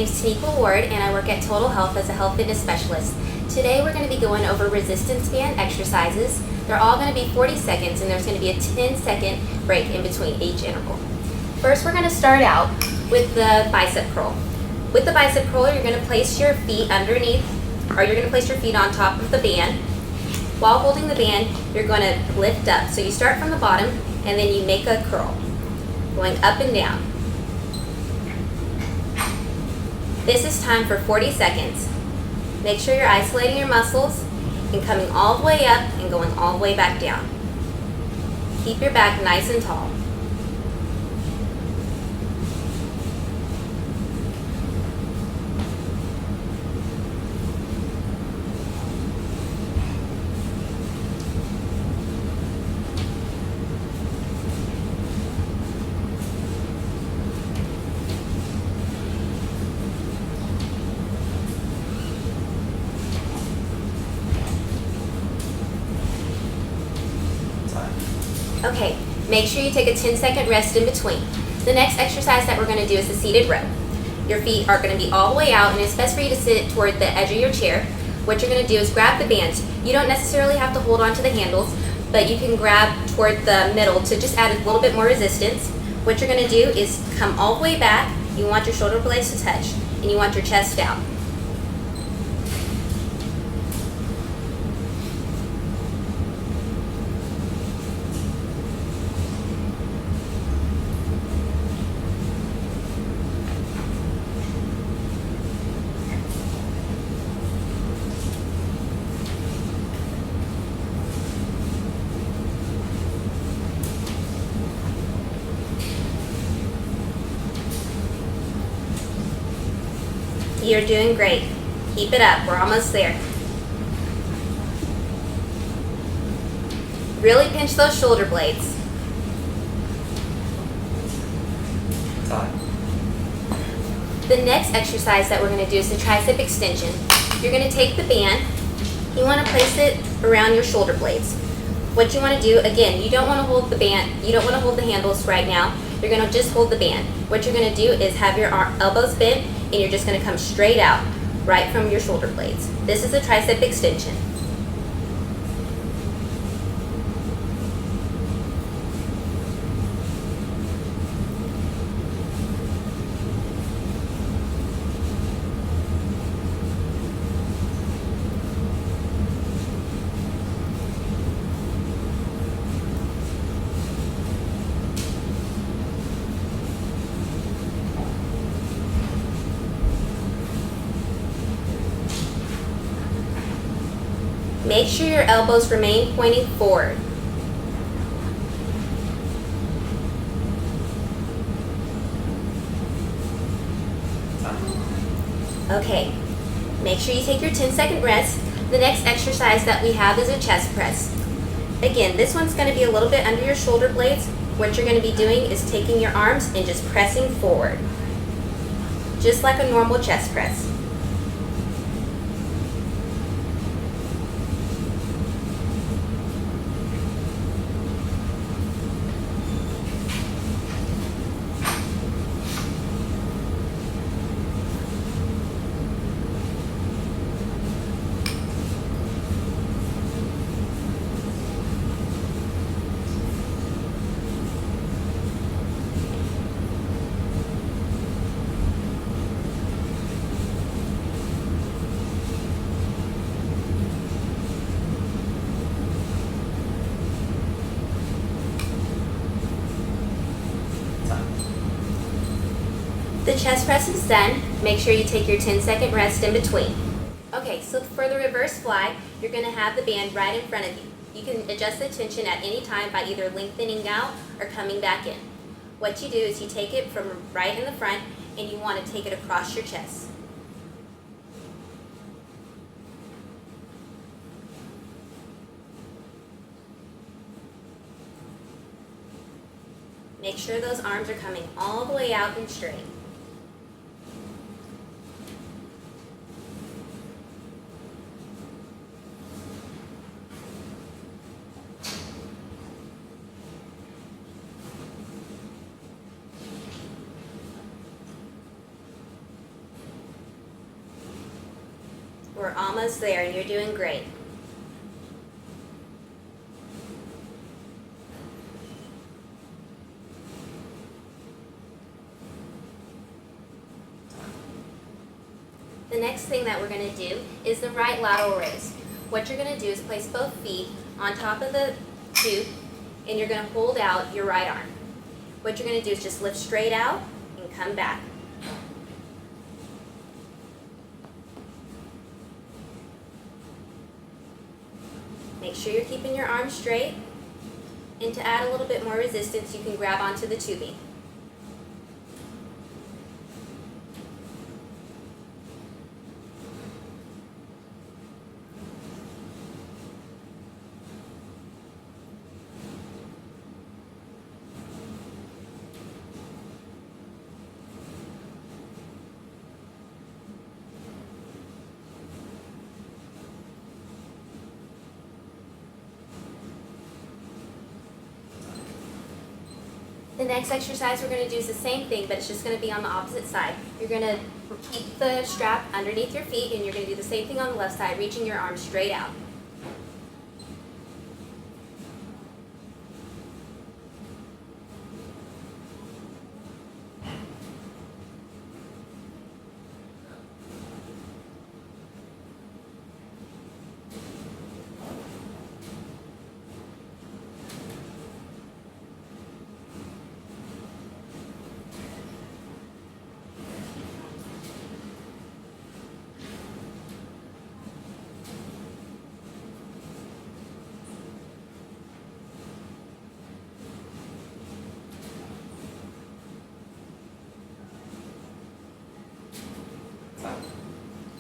name is Tanika Ward, and I work at Total Health as a health fitness specialist. Today we're going to be going over resistance band exercises. They're all going to be 40 seconds, and there's going to be a 10-second break in between each interval. First, we're going to start out with the bicep curl. With the bicep curl, you're going to place your feet underneath, or you're going to place your feet on top of the band. While holding the band, you're going to lift up. So you start from the bottom, and then you make a curl, going up and down. This is timed for 40 seconds. Make sure you're isolating your muscles and coming all the way up and going all the way back down. Keep your back nice and tall. Okay, make sure you take a 10-second rest in between. The next exercise that we're going to do is the seated row. Your feet are going to be all the way out, and it's best for you to sit toward the edge of your chair. What you're going to do is grab the bands. You don't necessarily have to hold on to the handles, but you can grab toward the middle to just add a little bit more resistance. What you're going to do is come all the way back. You want your shoulder blades to touch, and you want your chest out. You're doing great. Keep it up. We're almost there. Really pinch those shoulder blades. Time. The next exercise that we're going to do is the tricep extension. You're going to take the band. You want to place it around your shoulder blades. What you want to do, again, you don't want to hold the band, you don't want to hold the handles right now. You're going to just hold the band. What you're going to do is have your elbows bent, and you're just going to come straight out, right from your shoulder blades. This is a tricep extension. Make sure your elbows remain pointing forward. Okay, make sure you take your 10-second rest. The next exercise that we have is a chest press. Again, this one's going to be a little bit under your shoulder blades. What you're going to be doing is taking your arms and just pressing forward, just like a normal chest press. The chest press is done. Make sure you take your 10-second rest in between. Okay, so for the reverse fly, you're going to have the band right in front of you. You can adjust the tension at any time by either lengthening out or coming back in. What you do is you take it from right in the front, and you want to take it across your chest. Make sure those arms are coming all the way out and straight. We're almost there and you're doing great. The next thing that we're going to do is the right lateral raise. What you're going to do is place both feet on top of the tube and you're going to hold out your right arm. What you're going to do is just lift straight out and come back. Make sure you're keeping your arms straight, and to add a little bit more resistance, you can grab onto the tubing. The next exercise we're going to do is the same thing, but it's just going to be on the opposite side. You're going to keep the strap underneath your feet, and you're going to do the same thing on the left side, reaching your arms straight out.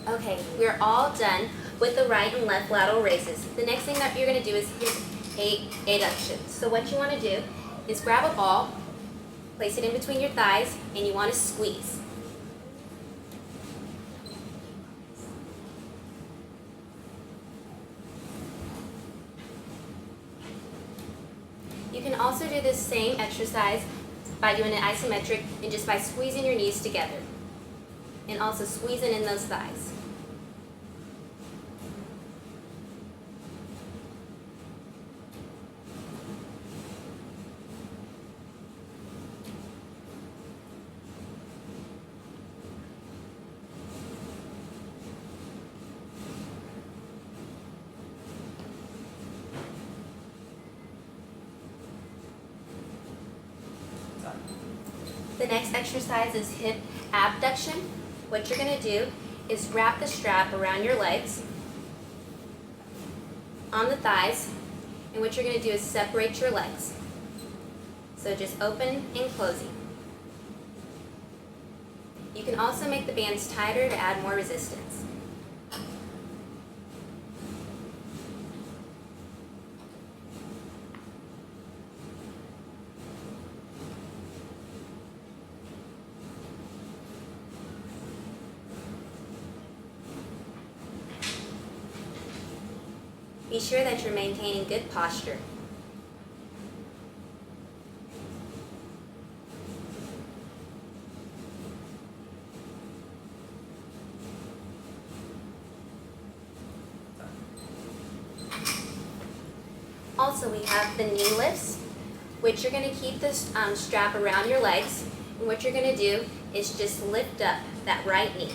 Okay, we're all done with the right and left lateral raises. The next thing that you're going to do is hip adduction. So what you want to do is grab a ball, place it in between your thighs, and you want to squeeze. You can also do this same exercise by doing an isometric and just by squeezing your knees together and also squeezing in those thighs. The next exercise is hip abduction. What you're going to do is wrap the strap around your legs, on the thighs, and what you're going to do is separate your legs. So just open and closing. You can also make the bands tighter to add more resistance. Be sure that you're maintaining good posture. Also, we have the knee lifts, which you're going to keep this strap around your legs, and what you're going to do is just lift up that right knee.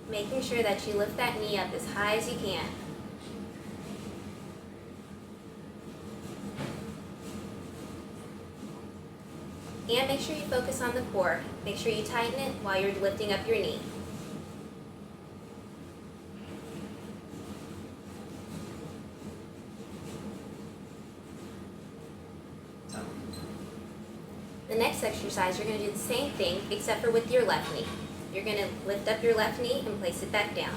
Making sure that you lift that knee up as high as you can. And make sure you focus on the core. Make sure you tighten it while you're lifting up your knee. The next exercise, you're going to do the same thing except for with your left knee. You're going to lift up your left knee and place it back down.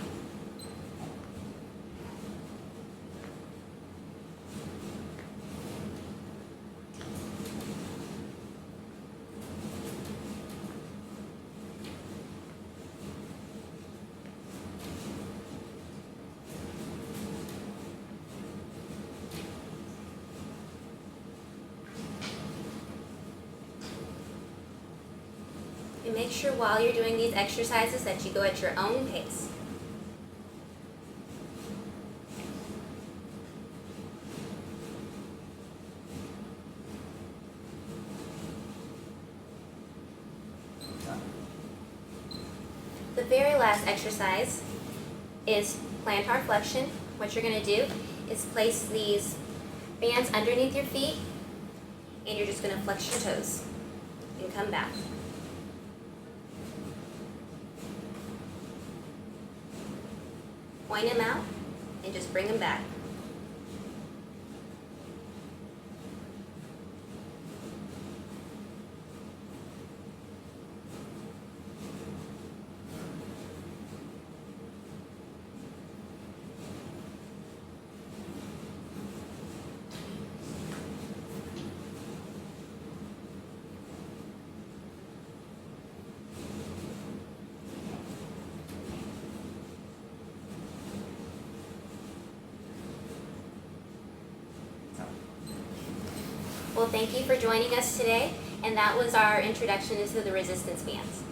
Make sure while you're doing these exercises that you go at your own pace. Time. The very last exercise is plantar flexion. What you're going to do is place these bands underneath your feet, and you're just going to flex your toes and come back. Point them out and just bring them back. Time. Well, thank you for joining us today, and that was our introduction into the resistance bands.